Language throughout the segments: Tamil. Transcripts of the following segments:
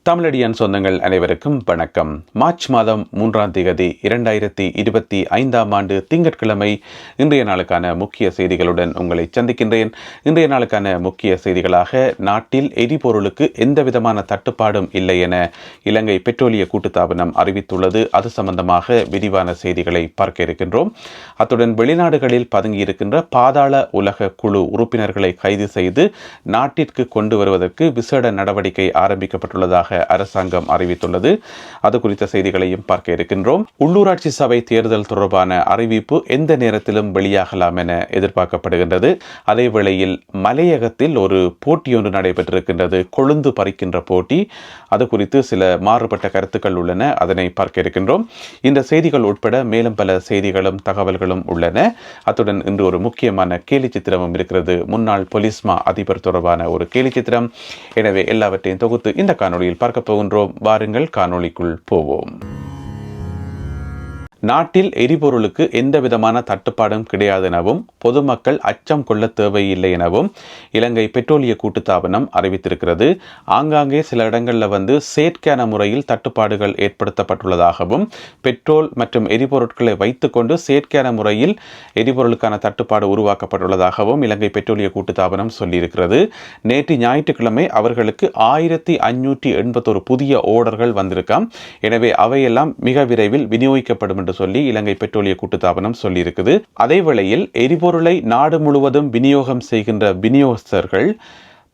தமிழடியான் சொந்தங்கள் அனைவருக்கும் வணக்கம். மார்ச் மாதம் 3ஆம் தேதி 2025 ஆண்டு திங்கட்கிழமை இன்றைய நாளுக்கான முக்கிய செய்திகளுடன் உங்களை சந்திக்கின்றேன். இன்றைய நாளுக்கான முக்கிய செய்திகளாக, நாட்டில் எரிபொருளுக்கு எந்தவிதமான தட்டுப்பாடும் இல்லை என இலங்கை பெட்ரோலிய கூட்டுத்தாபனம் அறிவித்துள்ளது. அது சம்பந்தமாக விரிவான செய்திகளை பார்க்க இருக்கின்றோம். அத்துடன் வெளிநாடுகளில் பதுங்கியிருக்கின்ற பாதாள உலக குழு உறுப்பினர்களை கைது செய்து நாட்டிற்கு கொண்டு வருவதற்கு விசேட நடவடிக்கை ஆரம்பிக்கப்பட்டுள்ளதாக அரசாங்கம் அறிவித்துள்ளது. அது குறித்த செய்திகளையும் பார்க்க இருக்கின்றோம். உள்ளூராட்சி சபை தேர்தல் தொடர்பான அறிவிப்பு எந்த நேரத்திலும் வெளியாகலாம் என எதிர்பார்க்கப்படுகின்றது. அதே வேளையில் மலையகத்தில் ஒரு போட்டியொன்று நடைபெற்றிருக்கின்றது, கொழுந்து பறிக்கின்ற போட்டி. அது குறித்து சில மாறுபட்ட கருத்துக்கள் உள்ளன, அதனை பார்க்க இருக்கின்றோம். இந்த செய்திகள் உட்பட மேலும் பல செய்திகளும் தகவல்களும் உள்ளன. அத்துடன் இன்று ஒரு முக்கியமான கேலி சித்திரமும் இருக்கிறது, முன்னாள் பொலிஸ்மா அதிபர் தொடர்பான ஒரு கேலி சித்திரம். எனவே எல்லாவற்றையும் தொகுத்து இந்த காணொளியில் பார்க்க போகின்றோம். வாருங்கள் காணொளிக்குள் போவோம். நாட்டில் எரிபொருளுக்கு எந்த விதமான தட்டுப்பாடும் கிடையாது எனவும் பொதுமக்கள் அச்சம் கொள்ள தேவையில்லை எனவும் இலங்கை பெட்ரோலிய கூட்டுத்தாபனம் அறிவித்திருக்கிறது. ஆங்காங்கே சில இடங்களில் செயற்கையான முறையில் தட்டுப்பாடுகள் ஏற்படுத்தப்பட்டுள்ளதாகவும், பெட்ரோல் மற்றும் எரிபொருட்களை வைத்துக்கொண்டு செயற்கையான முறையில் எரிபொருளுக்கான தட்டுப்பாடு உருவாக்கப்பட்டுள்ளதாகவும் இலங்கை பெட்ரோலிய கூட்டுத்தாபனம் சொல்லியிருக்கிறது. நேற்று ஞாயிற்றுக்கிழமை அவர்களுக்கு 1581 புதிய ஓர்டர்கள் வந்திருக்காம். எனவே அவையெல்லாம் மிக விரைவில் விநியோகிக்கப்படும் என்று சொல்லி இலங்கை பெட்ரோலிய கூட்டுத்தாபனம் சொல்லியிருக்குது. அதே வேளையில் எரிபொருளை நாடு முழுவதும் விநியோகம் செய்கின்ற விநியோகஸ்தர்கள்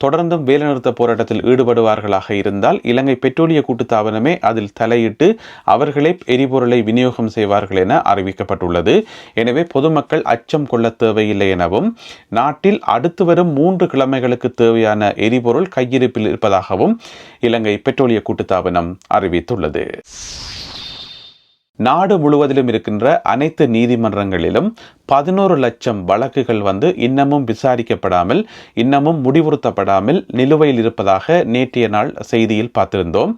தொடர்ந்தும் வேலைநிறுத்த போராட்டத்தில் ஈடுபடுவார்களாக இருந்தால் இலங்கை பெட்ரோலிய கூட்டுத்தாபனமே அதில் தலையிட்டு அவர்களே எரிபொருளை விநியோகம் செய்வார்கள் என அறிவிக்கப்பட்டுள்ளது. எனவே பொதுமக்கள் அச்சம் கொள்ள தேவையில்லை எனவும், நாட்டில் அடுத்து வரும் 3 கிழமைகளுக்கு தேவையான எரிபொருள் கையிருப்பில் இருப்பதாகவும் இலங்கை பெட்ரோலிய கூட்டுத்தாபனம் அறிவித்துள்ளது. நாடு முழுவதிலும் இருக்கின்ற அனைத்து நீதிமன்றங்களிலும் 11 லட்சம் வழக்குகள் இன்னமும் விசாரிக்கப்படாமல், இன்னமும் முடிவுறுத்தப்படாமல் நிலுவையில் இருப்பதாக நேற்றைய நாள் செய்தியில் பார்த்திருந்தோம்.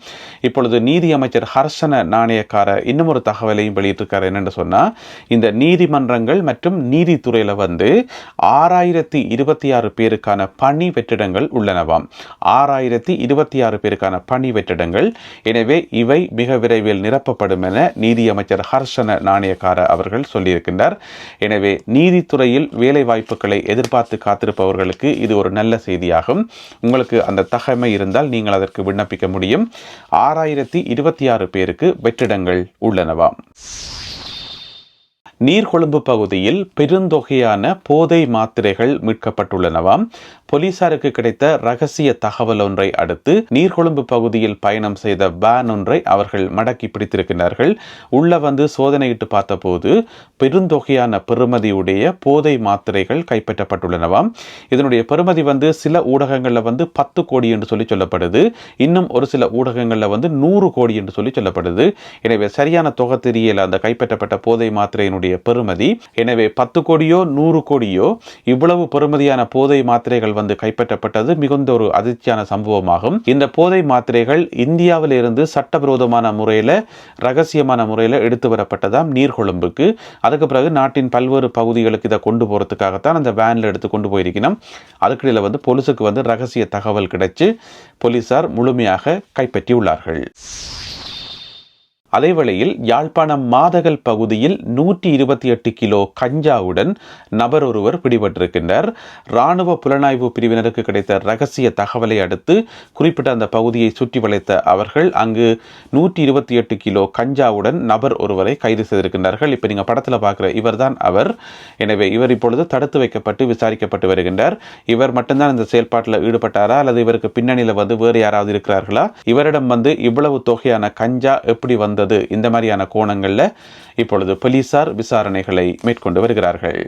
இப்பொழுது நீதி அமைச்சர் ஹர்ஷன நாணயக்கார இன்னும் ஒரு தகவலையும் வெளியிட்டிருக்கார். என்னென்று சொன்னால், இந்த நீதிமன்றங்கள் மற்றும் நீதித்துறையில் 6026 பேருக்கான பணி வெற்றிடங்கள் உள்ளனவாம். 6026 பேருக்கான பணி வெற்றிடங்கள். எனவே இவை மிக விரைவில் நிரப்பப்படும் என நீதி அமைச்சர் ஹர்ஷன நாணயக்கார அவர்கள் சொல்லியிருக்கின்றார். எனவே நீதித்துறையில் வேலை வாய்ப்புகளை எதிர்பார்த்து காத்திருப்பவர்களுக்கு இது ஒரு நல்ல செய்தியாகும். உங்களுக்கு அந்த தகமை இருந்தால் நீங்கள் அதற்கு விண்ணப்பிக்க முடியும். 6026 பேருக்கு வெற்றிடங்கள் உள்ளனவாம். நீர்கொழும்பு பகுதியில் பெருந்தொகையான போதை மாத்திரைகள் மீட்கப்பட்டுள்ளனவாம். போலீசாருக்கு கிடைத்த ரகசிய தகவல் ஒன்றை அடுத்து நீர்கொழும்பு பகுதியில் பயணம் செய்த வேன் ஒன்றை அவர்கள் மடக்கி பிடித்திருக்கிறார்கள். உள்ள சோதனையிட்டு பார்த்தபோது பெருந்தொகையான பெறுமதியுடைய போதை மாத்திரைகள் கைப்பற்றப்பட்டுள்ளனவாம். இதனுடைய பெறுமதி சில ஊடகங்களில் 10 கோடி என்று சொல்லப்படுது. இன்னும் ஒரு சில ஊடகங்களில் 100 கோடி என்று சொல்லப்படுது. எனவே சரியான தொகை தெரியல அந்த கைப்பற்றப்பட்ட போதை மாத்திரையினுடைய பெறுமதி. எனவே 10 கோடியோ 100 கோடியோ இவ்வளவு பெறுமதியான போதை மாத்திரைகள் கைப்பற்றப்பட்டது மிகுந்த ஒரு அதிர்ச்சியான சம்பவமாகும். இந்த போதை மாத்திரைகள் இந்தியாவில் இருந்து சட்டவிரோதமான முறையில், ரகசியமான முறையில் எடுத்து வரப்பட்டதாம் நீர்கொழும்புக்கு. அதுக்கு பிறகு நாட்டின் பல்வேறு பகுதிகளுக்கு இதை கொண்டு போறதுக்காகத்தான் அந்த வேன்ல எடுத்து கொண்டு போயிருக்கணும். அதுக்கிடையில் போலீசுக்கு ரகசிய தகவல் கிடைச்சு போலீசார் முழுமையாக கைப்பற்றியுள்ளார்கள். அதேவேளையில் யாழ்ப்பாணம் மாதகல் பகுதியில் 128 கிலோ கஞ்சாவுடன் நபர் ஒருவர் பிடிபட்டிருக்கின்றார். இராணுவ புலனாய்வு பிரிவினருக்கு கிடைத்த ரகசிய தகவலை அடுத்து குறிப்பிட்ட அந்த பகுதியை சுற்றி வளைத்த அவர்கள் அங்கு 128 கிலோ கஞ்சாவுடன் நபர் ஒருவரை கைது செய்திருக்கின்றார்கள். இப்போ நீங்கள் படத்தில் பார்க்குற இவர் தான் அவர். எனவே இவர் இப்பொழுது தடுத்து வைக்கப்பட்டு விசாரிக்கப்பட்டு வருகின்றார். இவர் மட்டும்தான் இந்த செயல்பாட்டில் ஈடுபட்டாரா அல்லது இவருக்கு பின்னணியில் வேறு யாராவது இருக்கிறார்களா? இவரிடம் இவ்வளவு தொகையான கஞ்சா எப்படி வந்தது? இந்த மாதிரியான கோணங்கள்ல இப்பொழுது போலீசார் விசாரணைகளை மேற்கொண்டு வருகிறார்கள்.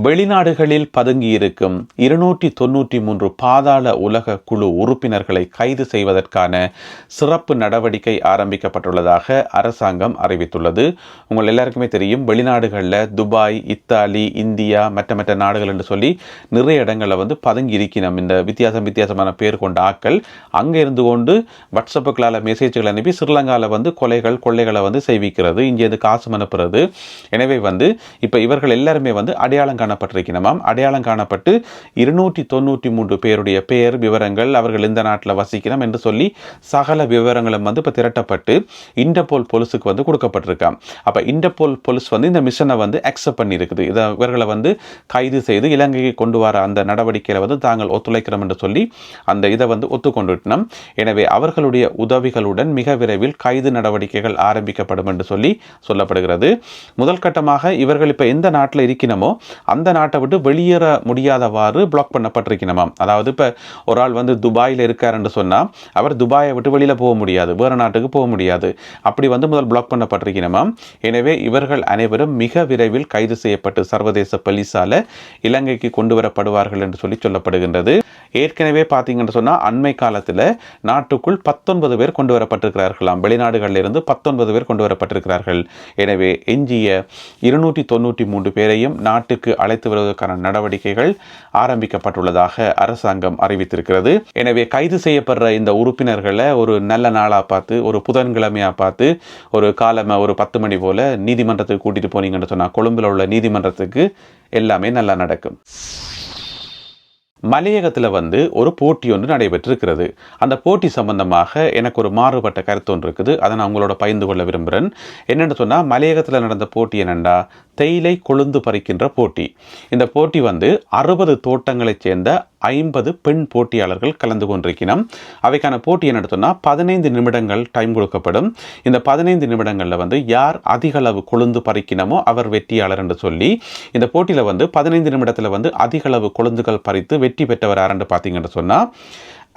வெளிநாடுகளில் பதுங்கியிருக்கும் 293 பாதாள உலக குழு உறுப்பினர்களை கைது செய்வதற்கான சிறப்பு நடவடிக்கை ஆரம்பிக்கப்பட்டுள்ளதாக அரசாங்கம் அறிவித்துள்ளது. உங்கள் எல்லாருக்குமே தெரியும், வெளிநாடுகளில் துபாய், இத்தாலி, இந்தியா மற்ற நாடுகள் என்று சொல்லி நிறைய இடங்களில் பதுங்கி இருக்கணும் இந்த வித்தியாசமான பேர் கொண்ட ஆக்கள். அங்கே இருந்து கொண்டு வாட்ஸ்அப்புகளால் மெசேஜ்கள் அனுப்பி ஸ்ரீலங்காவில் கொலைகள் கொள்ளைகளை செய்விக்கிறது, இங்கே காசு அனுப்புறது. எனவே இப்போ இவர்கள் எல்லாருமே அடையாளம் காணப்பட்டிருக்கணுமாம். அடையாளம் காணப்பட்டு 293 பேருடைய பெயர் விவரங்கள், அவர்கள் இந்த நாட்டில் வசிக்கணும் என்று சொல்லி சகல விவரங்களும் வந்து இப்போ திரட்டப்பட்டு இன்டர்போல் போலீஸுக்கு வந்து கொடுக்கப்பட்டிருக்காம். அப்போ இன்டர்போல் போலீஸ் வந்து இந்த மிஷனை வந்து அக்செப்ட் பண்ணியிருக்குது. இவர்களை வந்து கைது செய்து இலங்கைக்கு கொண்டு வர அந்த நடவடிக்கையில் வந்து தாங்கள் ஒத்துழைக்கிறோம் என்று சொல்லி அந்த இதை வந்து ஒத்துக்கொண்டுட்டோம். எனவே அவர்களுடைய உதவிகளுடன் மிக விரைவில் கைது நடவடிக்கைகள் ஆரம்பிக்கப்படும் என்று சொல்லி சொல்லப்படுகிறது. முதல் கட்டமாக இவர்கள் இப்போ எந்த நாட்டில் இருக்கணுமோ அந்த நாட்டை விட்டு வெளியேற முடியாதவாறு பிளாக் பண்ணப்பட்டிருக்கணுமாம். அதாவது இப்போ ஒரு ஆள் வந்து துபாயில் இருக்கார் என்று சொன்னால் அவர் துபாயை விட்டு வெளியில் போக முடியாது, வேறு நாட்டுக்கு போக முடியாது. அப்படி வந்து முதல் பிளாக் பண்ணப்பட்டிருக்கணுமாம். எனவே இவர்கள் அனைவரும் மிக விரைவில் கைது செய்யப்பட்டு சர்வதேச போலீஸால் இலங்கைக்கு கொண்டு வரப்படுவார்கள் என்று சொல்லி சொல்லப்படுகின்றது. ஏற்கனவே பார்த்தீங்கன்னு சொன்னால் அண்மை காலத்தில் நாட்டுக்குள் 19 பேர் கொண்டு வரப்பட்டிருக்கிறார்களாம். வெளிநாடுகளில் இருந்து 19 பேர் கொண்டு வரப்பட்டிருக்கிறார்கள். எனவே எஞ்சிய 293 பேரையும் நாட்டுக்கு அழைத்து வருவதற்கான நடவடிக்கைகள் ஆரம்பிக்கப்பட்டுள்ளதாக அரசாங்கம் அறிவித்திருக்கிறது. எனவே கைது செய்யப்படுற இந்த உறுப்பினர்களை ஒரு நல்ல நாளாக பார்த்து, ஒரு புதன்கிழமையாக பார்த்து, ஒரு காலமாக ஒரு 10 மணி போல் நீதிமன்றத்துக்கு கூட்டிகிட்டு போனீங்கன்னு சொன்னால் கொழும்பில் உள்ள நீதிமன்றத்துக்கு எல்லாமே நல்லா நடக்கும். மலையகத்தில் வந்து ஒரு போட்டி ஒன்று நடைபெற்றிருக்கிறது. அந்த போட்டி சம்பந்தமாக எனக்கு ஒரு மாறுபட்ட கருத்து ஒன்று இருக்குது. அதை நான் உங்களோட பகிர்ந்து கொள்ள விரும்புகிறேன். என்னென்னு சொன்னால் மலையகத்தில் நடந்த போட்டி என்னென்னா தேயிலை கொழுந்து பறிக்கின்ற போட்டி. இந்த போட்டி வந்து 60 தோட்டங்களைச் சேர்ந்த 50 பெண் போட்டியாளர்கள் கலந்து கொண்டிருக்கணும். அவைக்கான போட்டி என்ன சொன்னால் 15 நிமிடங்கள் டைம் கொடுக்கப்படும். இந்த 15 நிமிடங்களில் வந்து யார் அதிக அளவு கொழுந்து பறிக்கணுமோ அவர் வெற்றியாளர் என்று சொல்லி இந்த போட்டியில் வந்து 15 நிமிடத்தில் வந்து அதிக அளவு கொழுந்துகள் பறித்து வெற்றி பெற்றவர் யாருன்னு பார்த்தீங்கன்னு சொன்னால்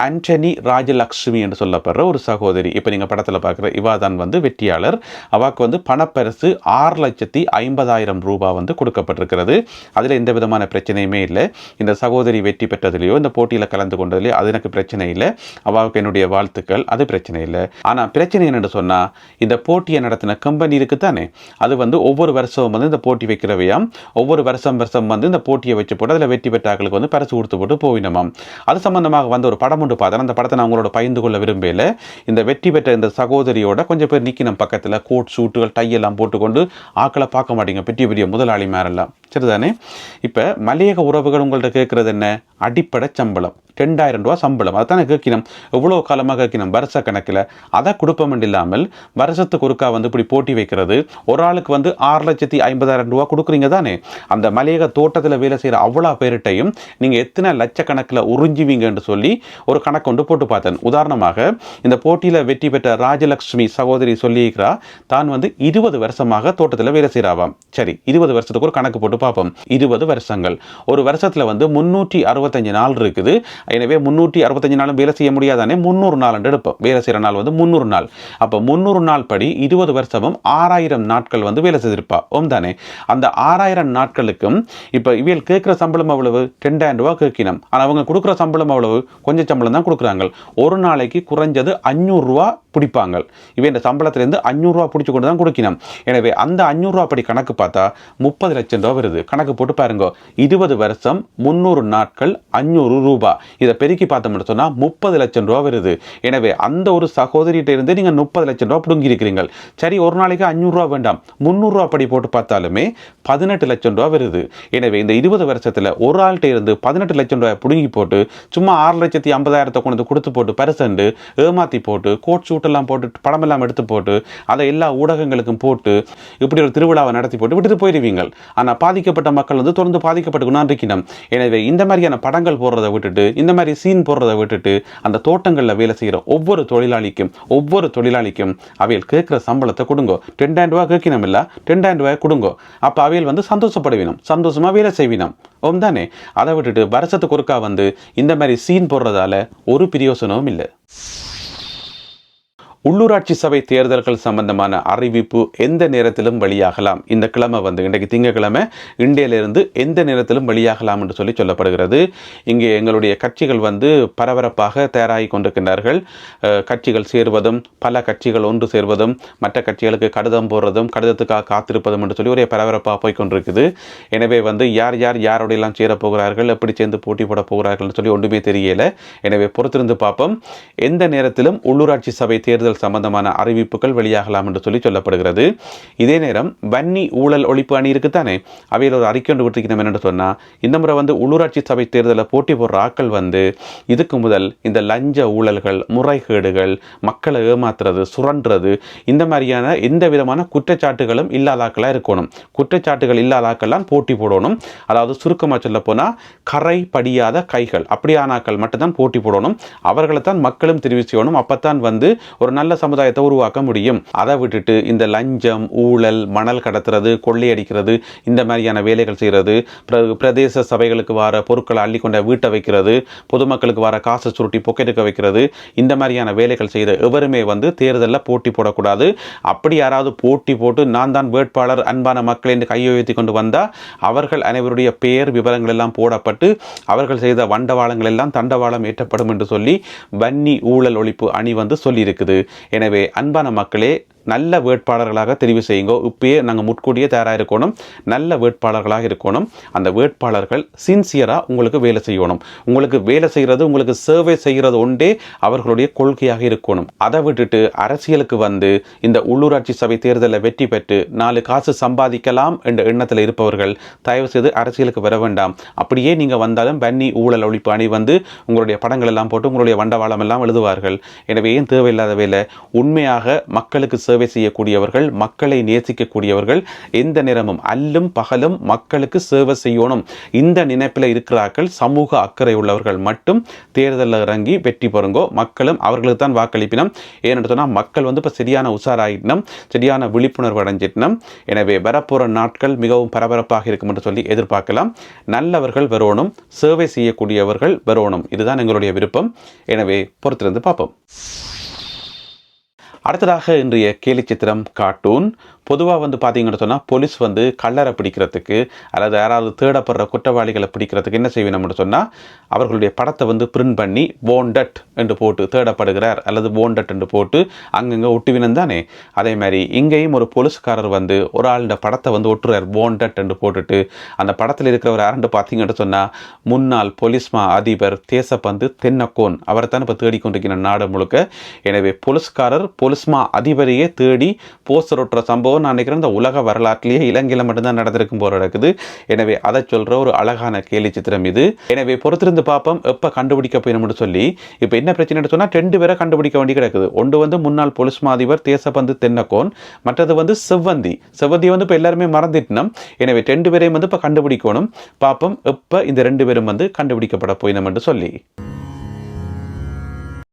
ஆண்டனி ராஜலக்ஷ்மி என்று சொல்லப்படுற ஒரு சகோதரி. இப்போ நீங்கள் படத்தில் பார்க்குற இவா தான் வந்து வெற்றியாளர். அவாக்கு வந்து பணப்பரிசு 6,50,000 ரூபாய் வந்து கொடுக்கப்பட்டிருக்கிறது. அதில் எந்த விதமான பிரச்சனையுமே இல்லை. இந்த சகோதரி வெற்றி பெற்றதுலையோ இந்த போட்டியில் கலந்து கொண்டதுலையோ அது எனக்கு பிரச்சனை இல்லை. அவாவுக்கு என்னுடைய வாழ்த்துக்கள், அது பிரச்சனை இல்லை. ஆனால் பிரச்சனை என்னென்னு சொன்னால் இந்த போட்டியை நடத்தின கம்பெனி இருக்குது தானே, அது வந்து ஒவ்வொரு வருஷமும் வந்து இந்த போட்டி வைக்கிறவையாம். ஒவ்வொரு வருஷம் வந்து இந்த போட்டியை வச்சு போட்டு அதில் வெற்றி பெற்றாக்களுக்கு வந்து பரிசு கொடுத்து போட்டு போயினமாம். அது சம்பந்தமாக வந்து ஒரு படம் பார்த்தேன். அந்த படத்தை நான் உங்களோட பகிர்ந்து கொள்ள விரும்பல. இந்த வெற்றி பெற்ற இந்த சகோதரியோட கொஞ்சம் பேர் நிற்கணும் பக்கத்தில், கோட் சூட்டுகள் டை எல்லாம் போட்டுக்கொண்டு ஆக்களை பார்க்க மாட்டீங்க, பெரிய பெரிய முதலாளி மேரெல்லாம். சரிதானே? இப்போ மலையக உறவுகள் உங்கள்கிட்ட கேட்குறது என்ன? அடிப்படை சம்பளம் 2,000 ரூபா சம்பளம். அதைத்தானே கேட்கணும், எவ்வளோ காலமாக கேட்கணும், வருஷ கணக்கில். அதை கொடுப்போம் இல்லாமல் வருஷத்துக்கு ஒருக்கா வந்து இப்படி போட்டி வைக்கிறது. ஒரு ஆளுக்கு வந்து 6,50,000 ரூபா கொடுக்குறீங்க தானே. அந்த மலையக தோட்டத்தில் வேலை செய்கிற அவ்வளோ பேர்கிட்டையும் நீங்கள் எத்தனை லட்சக்கணக்கில் உறிஞ்சுவீங்கன்னு சொல்லி ஒரு கணக்கு கொண்டு போட்டு பார்த்தேன். உதாரணமாக இந்த போட்டியில் வெற்றி பெற்ற ராஜலக்ஷ்மி சகோதரி சொல்லியிருக்கிறா தான் வந்து 20 வருஷமாக தோட்டத்தில் வேலை செய்கிறாவாம். சரி, 20 வருஷத்துக்கு ஒரு கணக்கு போட்டு பார்ப்போம். 20 வருஷங்கள், ஒரு வருஷத்தில் வந்து 365 நாள் இருக்குது. எனவே 365 நாளும் வேலை செய்ய முடியாதானே, 300 நாள் எடுப்போம். வேலை செய்கிற நாள் வந்து 300 நாள். அப்போ 300 நாள் படி 20 வருஷமும் 6,000 நாட்கள் வந்து வேலை செய்திருப்பா. தானே? அந்த 6,000 நாட்களுக்கும் இப்போ இவள் கேட்குற சம்பளம் அவ்வளவு 2,000 ரூபா கேட்கணும். ஆனால் அவங்க கொடுக்குற சம்பளம் அவ்வளவு கொஞ்சம் சம்பளம் தான் கொடுக்குறாங்க. ஒரு நாளைக்கு குறைஞ்சது 500 ரூபா பிடிப்பாங்க. இவன் சம்பளத்திலேருந்து 500 ரூபா பிடிச்சி கொண்டு தான் கொடுக்கணும். எனவே அந்த 500 ரூபா படி கணக்கு பார்த்தா 30 லட்சம் ரூபா வருது. கணக்கு போட்டு பாருங்க, 20 வருஷம் 300 நாட்கள் 500 ரூபா. இதை பெருக்கி பார்த்தோம்னு சொன்னால் 30 லட்சம் ரூபா வருது. எனவே அந்த ஒரு சகோதரிகிட்ட இருந்து நீங்கள் 30 லட்சம் ரூபா பிடுங்கி இருக்கிறீங்க. சரி, ஒரு நாளைக்கு 500 ரூபா வேண்டாம், 300 ரூபா படி போட்டு பார்த்தாலுமே 18 லட்சம் ரூபா வருது. எனவே இந்த 20 வருஷத்தில் ஒரு ஆள்கிட்ட இருந்து 18 லட்சம் ரூபாய் பிடுங்கி போட்டு சும்மா 6,50,000 கொண்டு கொடுத்து போட்டு பரிசண்டு ஏமாற்றி போட்டு கோட் சூட்டெல்லாம் போட்டு படமெல்லாம் எடுத்து போட்டு அதை எல்லா ஊடகங்களுக்கும் போட்டு இப்படி ஒரு திருவிழாவை நடத்தி போட்டு விட்டுட்டு போயிடுவீங்க. ஆனால் பாதிக்கப்பட்ட மக்கள் வந்து தொடர்ந்து பாதிக்கப்பட்டு இருக்கணும். எனவே இந்த மாதிரியான படங்கள் போடுறதை விட்டுட்டு, இந்த மாதிரி சீன் போடுறதை விட்டுட்டு அந்த தோட்டங்களில் வேலை செய்கிற ஒவ்வொரு தொழிலாளிக்கும் அவையில் கேட்குற சம்பளத்தை கொடுங்க. 2,000 ரூபா கேட்கணும் இல்லை, 2,000 ரூபாய் கொடுங்க. அப்போ அவையில் வந்து சந்தோஷப்படுவினோம், சந்தோஷமாக வேலை செய்வினோம். தானே? அதை விட்டுட்டு வருஷத்துக்கு ஒருக்கா வந்து இந்த மாதிரி சீன் போடுறதால ஒரு பிரயோசனமும் இல்லை. உள்ளூராட்சி சபை தேர்தல்கள் சம்பந்தமான அறிவிப்பு எந்த நேரத்திலும் வெளியாகலாம். இந்த கிழமை வந்து இன்றைக்கு திங்கட்கிழமை, இந்தியிலிருந்து எந்த நேரத்திலும் வெளியாகலாம் என்று சொல்லப்படுகிறது. இங்கே எங்களுடைய கட்சிகள் வந்து பரபரப்பாக தயாராகி கொண்டிருக்கின்றார்கள். கட்சிகள் சேர்வதும், பல கட்சிகள் ஒன்று சேர்வதும், மற்ற கட்சிகளுக்கு கடிதம் போடுறதும், கடிதத்துக்காக காத்திருப்பதும் என்று சொல்லி ஒரே பரபரப்பாக போய்கொண்டிருக்குது. எனவே வந்து யாரோடையெல்லாம் சேரப்போகிறார்கள், எப்படி சேர்ந்து போட்டி போட போகிறார்கள் சொல்லி ஒன்றுமே தெரியல. எனவே பொறுத்திருந்து பார்ப்போம். எந்த நேரத்திலும் உள்ளூராட்சி சபை தேர்தல் தேர்தல் சம்பந்தமான அறிவிப்புகள் வெளியாகலாம் என்று சொல்லப்படுகிறது. இதே நேரம் வன்னி ஊழல் ஒழிப்பு அணி இருக்குத்தானே, அவையில் ஒரு அறிக்கை ஒன்று விட்டுருக்கணும். என்னென்னு சொன்னால், இந்த முறை உள்ளூராட்சி சபை தேர்தலில் போட்டி போடுற ஆக்கள் இதுக்கு முதல் இந்த லஞ்ச ஊழல்கள், முறைகேடுகள், மக்களை ஏமாத்துறது, சுரண்டுறது, இந்த மாதிரியான எந்த விதமான குற்றச்சாட்டுகளும் இல்லாதாக்களாக இருக்கணும். குற்றச்சாட்டுகள் இல்லாதாக்கெல்லாம் போட்டி போடணும். அதாவது சுருக்கமாக சொல்ல போனால் கரை படியாத கைகள், அப்படியானாக்கள் மட்டும்தான் போட்டி போடணும். அவர்களை தான் மக்களும் தெரிவு செய்யணும். அப்பத்தான் ஒரு நல்ல சமுதாயத்தை உருவாக்க முடியும். அதை விட்டுட்டு இந்த லஞ்சம், ஊழல், மணல் கடத்துறது, கொள்ளையடிக்கிறது, இந்த மாதிரியான வேலைகள் செய்கிறது, பிரதேச சபைகளுக்கு வர பொருட்களை அள்ளிக்கொண்ட வீட்டை வைக்கிறது, பொதுமக்களுக்கு வர காசு சுருட்டி பொக்கெட்டுக்க வைக்கிறது, இந்த மாதிரியான வேலைகள் செய்த எவருமே தேர்தலில் போட்டி போடக்கூடாது. அப்படி யாராவது போட்டி போட்டு நான் தான் வேட்பாளர், அன்பான மக்கள் என்று கையை உயர்த்தி கொண்டு வந்தால் அவர்கள் அனைவருடைய பெயர் விவரங்கள் எல்லாம் போடப்பட்டு அவர்கள் செய்த வண்டவாளங்கள் எல்லாம் தண்டவாளம் ஏற்றப்படும் என்று சொல்லி வன்னி ஊழல் ஒழிப்பு அணி சொல்லியிருக்குது. எனவே அன்பான மக்களே, நல்ல வேட்பாளர்களாக தெரிவு செய்யுங்க. இப்பயே நாங்கள் முட்கூடியே தயாராக இருக்கணும். நல்ல வேட்பாளர்களாக இருக்கணும். அந்த வேட்பாளர்கள் சின்சியராக உங்களுக்கு வேலை செய்யணும். உங்களுக்கு வேலை செய்கிறது, உங்களுக்கு சேவை செய்கிறது ஒன்றே அவர்களுடைய கொள்கையாக இருக்கணும். அதை விட்டுட்டு அரசியலுக்கு இந்த உள்ளூராட்சி சபை தேர்தலில் வெற்றி பெற்று 4 காசு சம்பாதிக்கலாம் என்ற எண்ணத்தில் இருப்பவர்கள் தயவு செய்து அரசியலுக்கு வர வேண்டாம். அப்படியே நீங்கள் வந்தாலும் வன்னி ஊழல் ஒழிப்பு அணி உங்களுடைய படங்கள் எல்லாம் போட்டு உங்களுடைய வண்டவாளம் எல்லாம் எழுதுவார்கள். எனவே ஏன் தேவையில்லாத வேலை? உண்மையாக மக்களுக்கு சேவை செய்யக்கூடியவர்கள், மக்களை நேசிக்கக்கூடியவர்கள், எந்த நேரமும் அல்லும் பகலும் மக்களுக்கு சேவை செய்யணும். இந்த நினைப்பில் இருக்கிறார்கள். சமூக அக்கறை உள்ளவர்கள் மட்டும் தேர்தலில் இறங்கி வெற்றி பெறுங்கோ. மக்களும் அவர்களுக்கு தான் வாக்களிப்பினம். ஏன்னு சொன்னால் மக்கள் இப்போ சரியான உஷாராயிட்டனம், சரியான விழிப்புணர்வு அடைஞ்சிட்டனம். எனவே வரப்போகிற நாட்கள் மிகவும் பரபரப்பாக இருக்கும் என்று சொல்லி எதிர்பார்க்கலாம். நல்லவர்கள் வரணும், சேவை செய்யக்கூடியவர்கள் வரணும். இதுதான் எங்களுடைய விருப்பம். எனவே பொறுத்திருந்து பார்ப்போம். அடுத்ததாக இன்றைய கேலி சித்திரம் கார்ட்டூன். பொதுவாக பார்த்தீங்கன்னு சொன்னால் போலீஸ் கள்ளரை பிடிக்கிறதுக்கு அல்லது யாராவது தேடப்படுற குற்றவாளிகளை பிடிக்கிறதுக்கு என்ன செய்யணும்னு சொன்னால் அவர்களுடைய படத்தை பிரிண்ட் பண்ணி வாண்டட் என்று போட்டு தேடப்படுகிறார் அல்லது வாண்டட் என்று போட்டு அங்கங்கே ஒட்டுவினம் தானே. அதே மாதிரி இங்கேயும் ஒரு போலீஸ்காரர் ஒரு ஆளுடைய படத்தை ஒட்டுறார் வாண்டட் என்று போட்டுட்டு. அந்த படத்தில் இருக்கிறவர் யாருன்னு பார்த்தீங்கன்னு சொன்னால் முன்னாள் போலீஸ்மா அதிபர் தேசப்பந்து தென்னக்கோன். அவரை தான் இப்போ தேடிக்கொண்டிருக்கிற நாடு முழுக்க. எனவே போலீஸ்காரர் போலீஸ்மா அதிபரையே தேடி போஸ்டர் ஒட்டுற சம்பவம் நான் நினைக்கிறேன் இந்த உலக வரலாற்றிலேயே இலங்கையில் மட்டும்தான் நடந்திருக்கும் போல இருக்குது. எனவே அதை சொல்ற ஒரு அழகான கேலி சித்திரம் இது. எனவே பொறுத்திருந்து பார்ப்போம் எப்போ கண்டுபிடிக்க போயிடும்னு சொல்லி. இப்போ என்ன பிரச்சனை சொன்னால் 2 பேரை கண்டுபிடிக்க வேண்டி கிடக்குது. ஒன்று முன்னாள் போலீஸ் அதிபர் தேசப்பந்து தென்னக்கோன், மற்றது செவ்வந்தி. செவ்வந்தி இப்போ எல்லாருமே மறந்துட்டோம். எனவே 2 பேரையும் இப்போ கண்டுபிடிக்கணும். பார்ப்போம் எப்போ இந்த 2 பேரும் கண்டுபிடிக்கப்பட போயிடும் என்று சொல்லி.